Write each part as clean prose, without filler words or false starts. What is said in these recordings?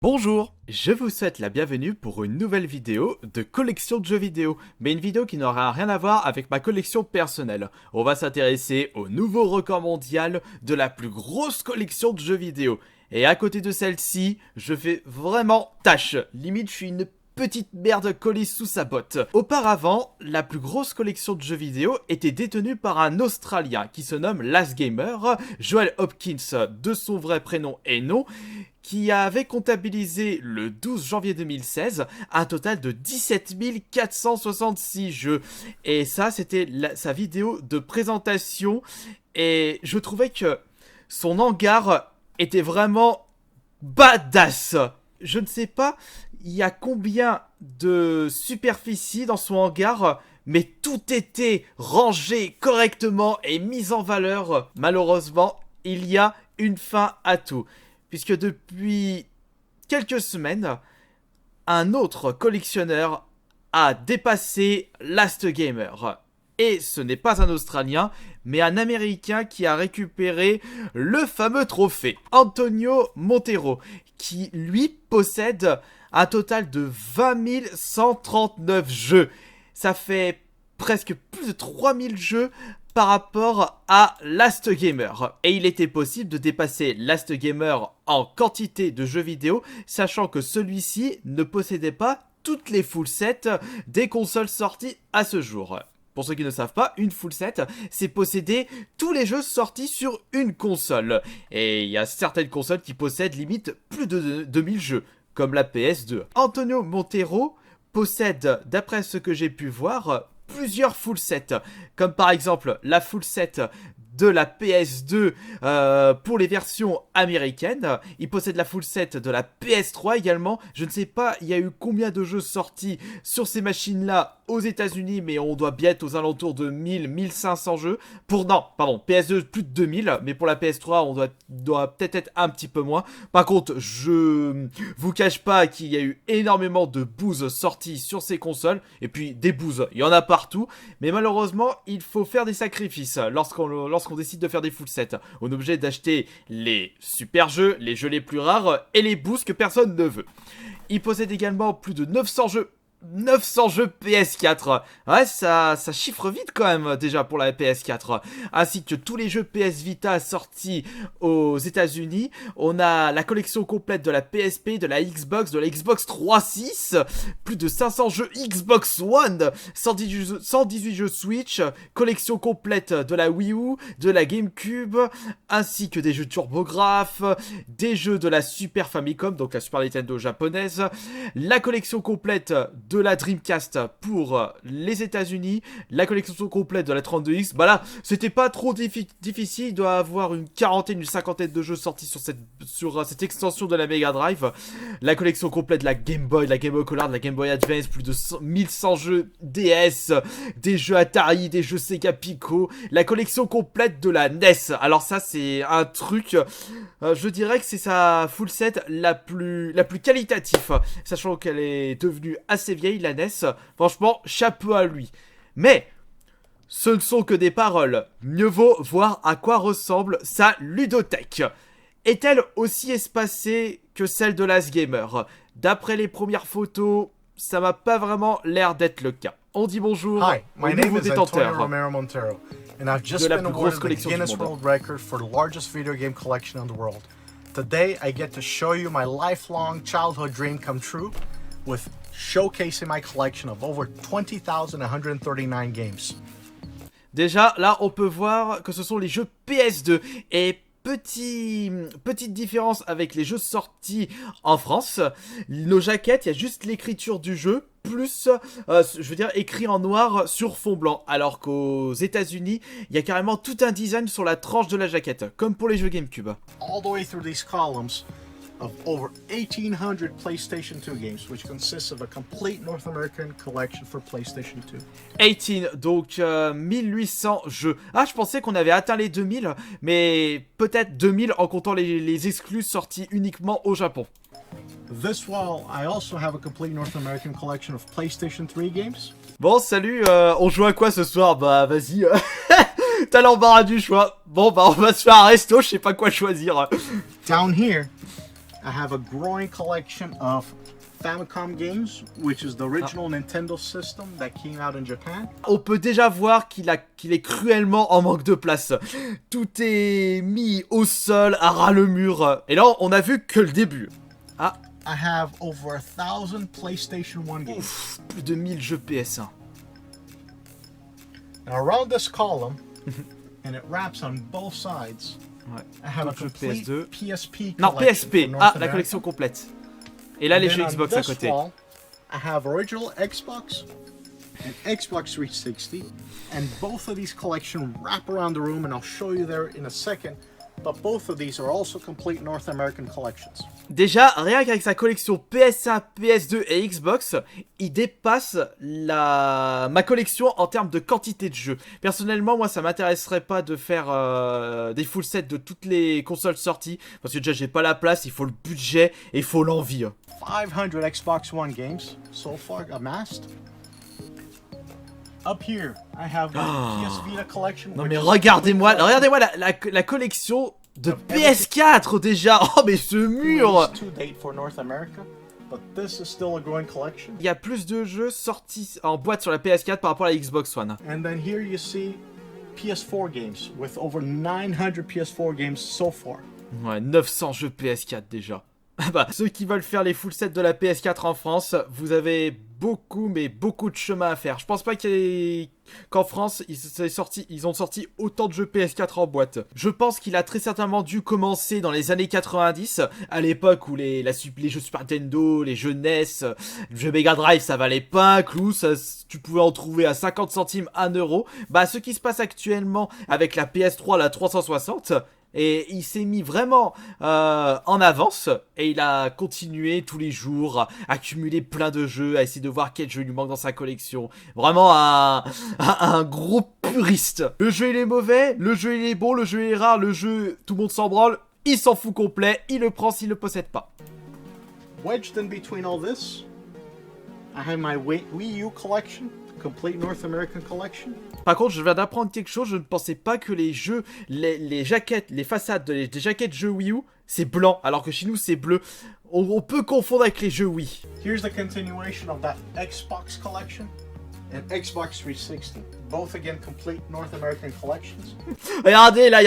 Bonjour, je vous souhaite la bienvenue pour une nouvelle vidéo de collection de jeux vidéo, mais une vidéo qui n'aura rien à voir avec ma collection personnelle. On va s'intéresser au nouveau record mondial de la plus grosse collection de jeux vidéo. Et à côté de celle-ci, je fais vraiment tâche, limite je suis une petite merde collée sous sa botte. Auparavant, la plus grosse collection de jeux vidéo était détenue par un Australien qui se nomme Last Gamer, Joel Hopkins de son vrai prénom et nom, qui avait comptabilisé le 12 janvier 2016 un total de 17 466 jeux. Et ça, c'était sa vidéo de présentation. Et je trouvais que son hangar était vraiment badass. Je ne sais pas, il y a combien de superficie dans son hangar, mais tout était rangé correctement et mis en valeur. Malheureusement, il y a une fin à tout. Puisque depuis quelques semaines, un autre collectionneur a dépassé Last Gamer. Et ce n'est pas un Australien, mais un Américain qui a récupéré le fameux trophée. Antonio Montero, qui lui possède un total de 20 139 jeux. Ça fait presque plus de 3000 jeux par rapport à Last Gamer. Et il était possible de dépasser Last Gamer en quantité de jeux vidéo, sachant que celui-ci ne possédait pas toutes les full sets des consoles sorties à ce jour. Pour ceux qui ne savent pas, une full set, c'est posséder tous les jeux sortis sur une console. Et il y a certaines consoles qui possèdent limite plus de 2000 jeux, comme la PS2. Antonio Montero possède, d'après ce que j'ai pu voir, plusieurs full sets, comme par exemple la full set de la PS2 pour les versions américaines. Il possède la full set de la PS3 également. Je ne sais pas, il y a eu combien de jeux sortis sur ces machines-là aux États-Unis, mais on doit bien être aux alentours de 1500 jeux. PS2 plus de 2000, mais pour la PS3, on doit peut-être être un petit peu moins. Par contre, je vous cache pas qu'il y a eu énormément de booze sortis sur ces consoles, et puis des booze, il y en a partout, mais malheureusement, il faut faire des sacrifices lorsqu'on décide de faire des full sets. On est obligé d'acheter les super jeux, les jeux les plus rares, et les boosts que personne ne veut. Il possède également plus de 900 jeux PS4. Ouais, ça chiffre vite quand même déjà pour la PS4. Ainsi que tous les jeux PS Vita sortis aux États-Unis. On a la collection complète de la PSP, de la Xbox 360, plus de 500 jeux Xbox One, 118 jeux Switch, collection complète de la Wii U, de la GameCube, ainsi que des jeux TurboGrafx, des jeux de la Super Famicom, donc la Super Nintendo japonaise, la collection complète de la Dreamcast pour les États-Unis, la collection complète de la 32X. Bah là, c'était pas trop difficile. Il doit avoir une cinquantaine de jeux sortis sur cette extension de la Mega Drive. La collection complète de la Game Boy Color, de la Game Boy Advance, plus de 1100 jeux DS, des jeux Atari, des jeux Sega Pico, la collection complète de la NES. Alors ça, c'est un truc, je dirais que c'est sa full set la plus qualitative, sachant qu'elle est devenue assez vieille, la NES. Franchement, chapeau à lui. Mais ce ne sont que des paroles. Mieux vaut voir à quoi ressemble sa ludothèque. Est-elle aussi espacée que celle de Last Gamer? D'après les premières photos, ça m'a pas vraiment l'air d'être le cas. On dit bonjour au nouveau détenteur Romero Montero, and I've just been awarded the Guinness World Record for the largest video game collection in the world. Today, I get to show you my lifelong childhood dream come true with showcasing my collection of over 20,139 games. Déjà, là, on peut voir que ce sont les jeux PS2. Et petite différence avec les jeux sortis en France. Nos jaquettes, il y a juste l'écriture du jeu, plus, écrit en noir sur fond blanc. Alors qu'aux États-Unis, il y a carrément tout un design sur la tranche de la jaquette, comme pour les jeux GameCube. All the way through these columns of over 1,800 PlayStation 2 games, which consists of a complete North American collection for PlayStation 2. 18, donc 1800 jeux. Ah, je pensais qu'on avait atteint les 2000, mais peut-être 2000 en comptant les exclus sortis uniquement au Japon. This wall, I also have a complete North American collection of PlayStation 3 games. Bon, salut, on joue à quoi ce soir? Bah, vas-y. T'as l'embarras du choix. Bon, bah, on va se faire un resto, je sais pas quoi choisir. Down here, I have a growing collection of Famicom games, which is the original Nintendo system that came out in Japan. On peut déjà voir qu'il est cruellement en manque de place. Tout est mis au sol, à ras le mur. Et là, on a vu que le début. Ah. I have over 1000 PlayStation 1 games. Ouf, plus de 1000 jeux PS1. Now around this column, and it wraps on both sides, ouais. I have a complete PS2. PSP non, PSP. Ah, la America. collection complète. Et là, les jeux Xbox à côté. Wall, I have original Xbox and Xbox 360, and both of these collections wrap around the room, and I'll show you there in a second. But both of these are also complete North American collections. Déjà, rien qu'avec sa collection PS1, PS2 et Xbox, il dépasse ma collection en termes de quantité de jeux. Personnellement, moi, ça m'intéresserait pas de faire des full sets de toutes les consoles sorties, parce que déjà, j'ai pas la place, il faut le budget et il faut l'envie. 500 Xbox One games so far amassed. Up here, I have the PS Vita collection. Non mais regardez-moi la collection de PS4 déjà. Oh mais ce mur. Il y a plus de jeux sortis en boîte sur la PS4 par rapport à la Xbox One. And then here you see PS4 games with over 900 PS4 games so far. Ouais, 900 jeux PS4 déjà. Bah, ceux qui veulent faire les full sets de la PS4 en France, vous avez beaucoup, mais beaucoup de chemin à faire. Je pense pas qu'en France, ils ont sorti autant de jeux PS4 en boîte. Je pense qu'il a très certainement dû commencer dans les années 90, à l'époque où les jeux Super Nintendo, les jeux NES, les jeux Mega Drive, ça valait pas un clou, tu pouvais en trouver à 50 centimes, 1 euro. Bah, ce qui se passe actuellement avec la PS3, la 360... Et il s'est mis vraiment en avance et il a continué tous les jours à accumuler plein de jeux, à essayer de voir quel jeu lui manque dans sa collection. Vraiment un gros puriste. Le jeu il est mauvais, le jeu il est bon, le jeu il est rare, le jeu tout le monde s'en branle, il s'en fout complet, il le prend s'il le possède pas. Wedged in between all this, I have my Wii U collection, complete North American collection. Par contre, je viens d'apprendre quelque chose, je ne pensais pas que les jeux, les jaquettes, les façades des jaquettes jeux Wii U, c'est blanc, alors que chez nous c'est bleu. On peut confondre avec les jeux Wii. Here's the continuation of that Xbox collection and Xbox 360. Both again complete North American collections. Regardez là, il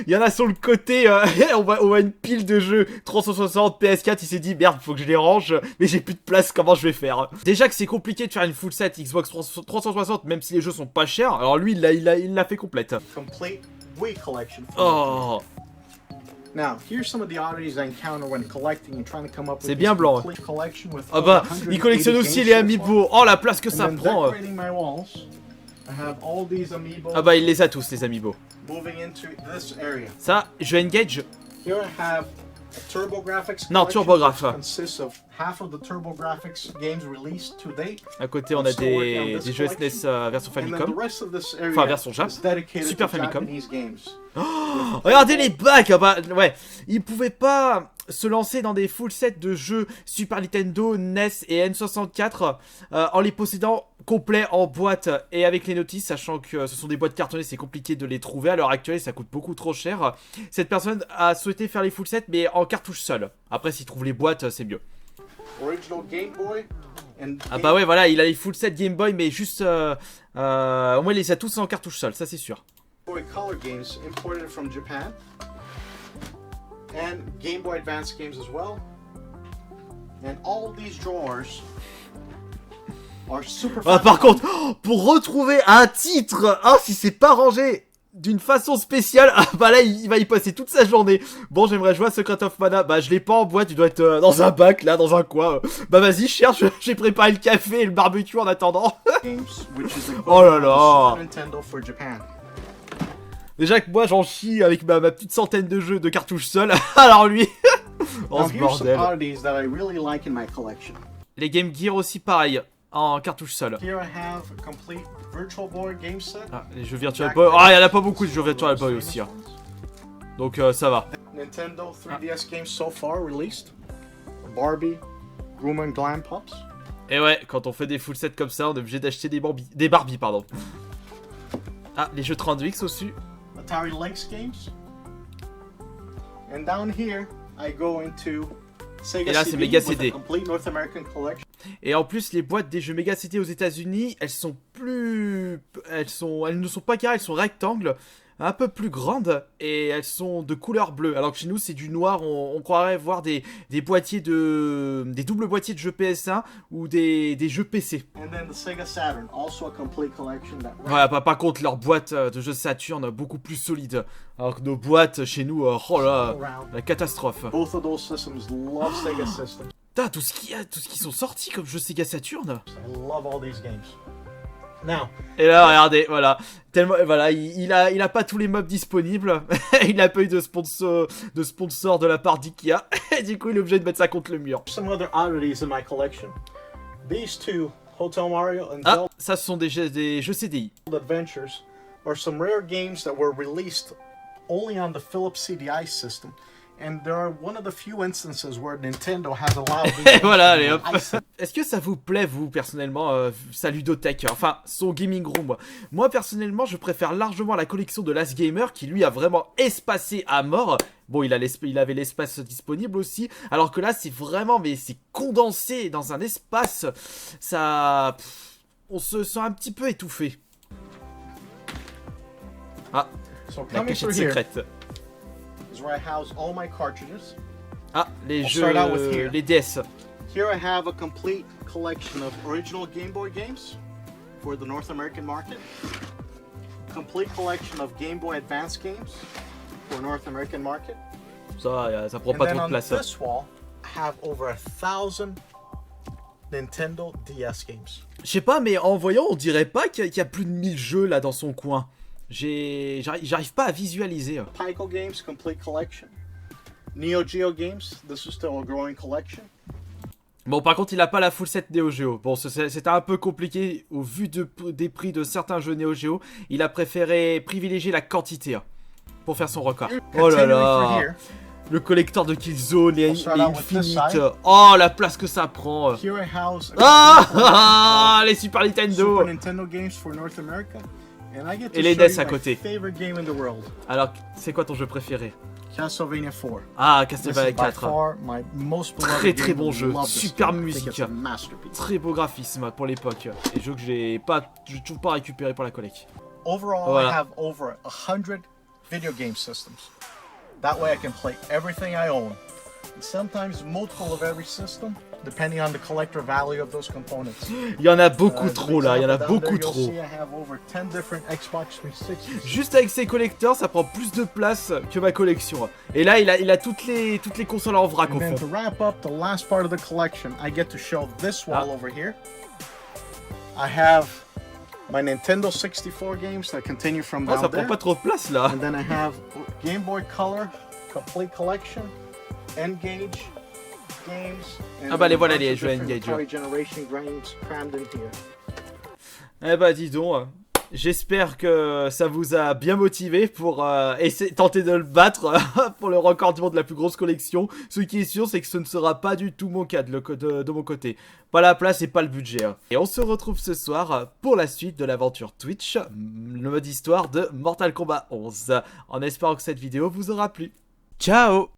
y en a sur le côté, on voit une pile de jeux 360, PS4, il s'est dit merde, faut que je les range, mais j'ai plus de place, comment je vais faire? Déjà que c'est compliqué de faire une full set Xbox 360, même si les jeux sont pas chers, alors lui il l'a fait complète. Complete Wii collection. Oh. Now, here's some of the oddities I encounter when collecting and trying to come up with c'est bien blanc. Collection with ah bah, il collectionne aussi les amiibo. Oh la place que ça prend. Ah bah il les a tous les amiibo. Ça, je engage. Non, TurboGraph. À côté, on a des jeux SNES version Famicom. Enfin, version Jap. Super Famicom. Oh, regardez les bacs. Ah bah, ouais. Ils pouvaient pas se lancer dans des full sets de jeux Super Nintendo, NES et N64 en les possédant complets en boîte et avec les notices, sachant que ce sont des boîtes cartonnées, c'est compliqué de les trouver à l'heure actuelle, ça coûte beaucoup trop cher. Cette personne a souhaité faire les full sets mais en cartouche seule. Après s'il trouve les boîtes, c'est mieux. Ah bah ouais, voilà, il a les full sets Game Boy mais juste au moins il les a tous en cartouche seule, ça c'est sûr. Color games imported from Japan. And Game Boy Advance games as well. And all these drawers are super fun. Ah, par contre, pour retrouver un titre, si c'est pas rangé d'une façon spéciale, ah bah là il va y passer toute sa journée. Bon, j'aimerais jouer à Secret of Mana, bah je l'ai pas en boîte, il doit être dans un bac là, dans un coin. Bah vas-y, cherche, j'ai préparé le café et le barbecue en attendant. Oh là là. Déjà que moi j'en chie avec ma petite centaine de jeux de cartouches seules, alors lui, oh ce bordel. Les Game Gear aussi pareil, en cartouche seule. Ah, les jeux Virtual Boy, il y en a pas beaucoup de jeux Virtual Boy aussi. Hein. Donc ça va. Nintendo 3DS games so far released. Barbie, Groom and Glam Pops. Et ouais, quand on fait des full sets comme ça, on est obligé d'acheter des Barbie, pardon. Ah, les jeux 32X aussi. Atari Lynx games. And down here, I go into Sega Et là, c'est CD Mega with a CD. complete North American collection. Et en plus, les boîtes des jeux Mega CD aux États-Unis, elles ne sont pas carrées, elles sont rectangles, un peu plus grandes, et elles sont de couleur bleue. Alors que chez nous, c'est du noir. On croirait voir des boîtiers des doubles boîtiers de jeux PS1 ou des jeux PC. And then the Sega Saturn, also a complete collection that. Ouais, par contre, leurs boîtes de jeux Saturn beaucoup plus solides. Alors que nos boîtes chez nous, oh là, la catastrophe. Both of those systems love Sega systems. Putain, tout ce qui sont sortis comme jeux Sega Saturn. I love all these games. Now. Et là, regardez, voilà. Tellement, voilà, il a pas tous les mobs disponibles. Il a pas eu de sponsor de la part d'Ikea. Et du coup, il est obligé de mettre ça contre le mur. Some other oddities in my collection. These two, Hotel Mario and Ah, Zelda ça, ce sont des jeux CDI. Adventures, are some rare games that were released only on the Philips CDI system. And there are one of the few instances where Nintendo has allowed these Et voilà, allez games hop. to be licensed. Est-ce que ça vous plaît, vous, personnellement, sa ludothèque, enfin, son gaming room? Moi, personnellement, je préfère largement la collection de Last Gamer, qui lui a vraiment espacé à mort. Bon, il avait l'espace disponible aussi, alors que là, c'est vraiment, mais c'est condensé dans un espace. Ça... on se sent un petit peu étouffé. Ah, So la coming cachette through here secrète. is where I house all my cartridges. Ah, les I'll jeux, start out with here. les DS. Here I have a complete collection of original Game Boy games for the North American market. Complete collection of Game Boy Advance games for North American market. Ça prend And pas then trop de on place. this wall, I have over 1,000 Nintendo DS games. Je sais pas, mais en voyant, on dirait pas qu'il y a plus de 1000 jeux là dans son coin. J'arrive pas à visualiser. Pyco Games complete collection. Neo Geo Games, this is still a growing collection. Bon, par contre, il a pas la full set Neo Geo. Bon, c'était un peu compliqué au vu des prix de certains jeux Neo Geo. Il a préféré privilégier la quantité pour faire son record. Oh là Continuing là, through here, le collector de Killzone et We'll start out with this Infinite. side. Oh, la place que ça prend. here I house Ah, les Super Nintendo. Super Nintendo games for North America. And I get to Et les show NES you à my côté. favorite game in the world, Alors, c'est quoi ton jeu préféré? Castlevania 4. Ah, This is Castlevania by 4. far my most beloved Très très game. bon I jeu, love this super game. I think musique. it's a masterpiece. Très beau graphisme pour l'époque. Et jeu que j'ai toujours pas récupéré pour la collecte. Overall, Voilà. I have over 100 video game systems. That way I can play everything I own. And sometimes multiple of every system, depending on the collector value of those components. Il y en a beaucoup As an trop là, il y en a example, down beaucoup there, trop. you'll see I have over 10 different Xbox 360s. Juste avec ses collecteurs, ça prend plus de place que ma collection. Et là, il a toutes les consoles en vrac au And then fond. to wrap up the last part of the collection, I get to show this wall Ah. over here. I have my Nintendo 64 games that continue from Ah, down ça prend there. pas trop de place là. And then I have Game Boy Color complete collection, N-Gage games. And Ah bah, les then voilà, a bunch les of jeux different N-Gage. Atari Generation games crammed in here. Eh bah dis donc, j'espère que ça vous a bien motivé pour tenter de le battre pour le record du monde de la plus grosse collection. Ce qui est sûr, c'est que ce ne sera pas du tout mon cas de mon côté. Pas la place et pas le budget. Et on se retrouve ce soir pour la suite de l'aventure Twitch, le mode histoire de Mortal Kombat 11. En espérant que cette vidéo vous aura plu. Ciao!